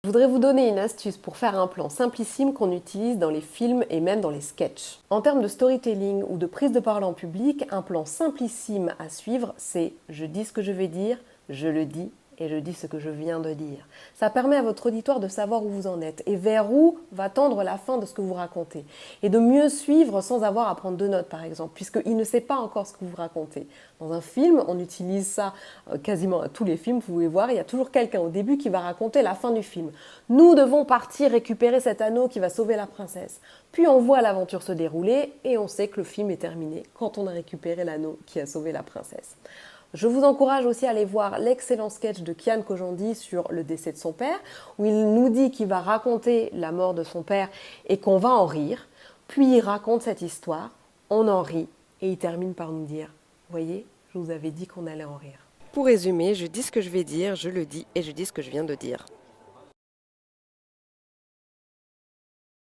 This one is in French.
Je voudrais vous donner une astuce pour faire un plan simplissime qu'on utilise dans les films et même dans les sketchs. En termes de storytelling ou de prise de parole en public, un plan simplissime à suivre, c'est je dis ce que je vais dire, je le dis et je dis ce que je viens de dire. Ça permet à votre auditoire de savoir où vous en êtes et vers où va tendre la fin de ce que vous racontez. Et de mieux suivre sans avoir à prendre de notes par exemple, puisqu'il ne sait pas encore ce que vous racontez. Dans un film, on utilise ça quasiment à tous les films, vous pouvez voir, il y a toujours quelqu'un au début qui va raconter la fin du film. Nous devons partir récupérer cet anneau qui va sauver la princesse. Puis on voit l'aventure se dérouler et on sait que le film est terminé quand on a récupéré l'anneau qui a sauvé la princesse. Je vous encourage aussi à aller voir l'excellent sketch de Kian Kojandi sur le décès de son père, où il nous dit qu'il va raconter la mort de son père et qu'on va en rire. Puis il raconte cette histoire, on en rit et il termine par nous dire « Voyez, je vous avais dit qu'on allait en rire ». Pour résumer, je dis ce que je vais dire, je le dis et je dis ce que je viens de dire.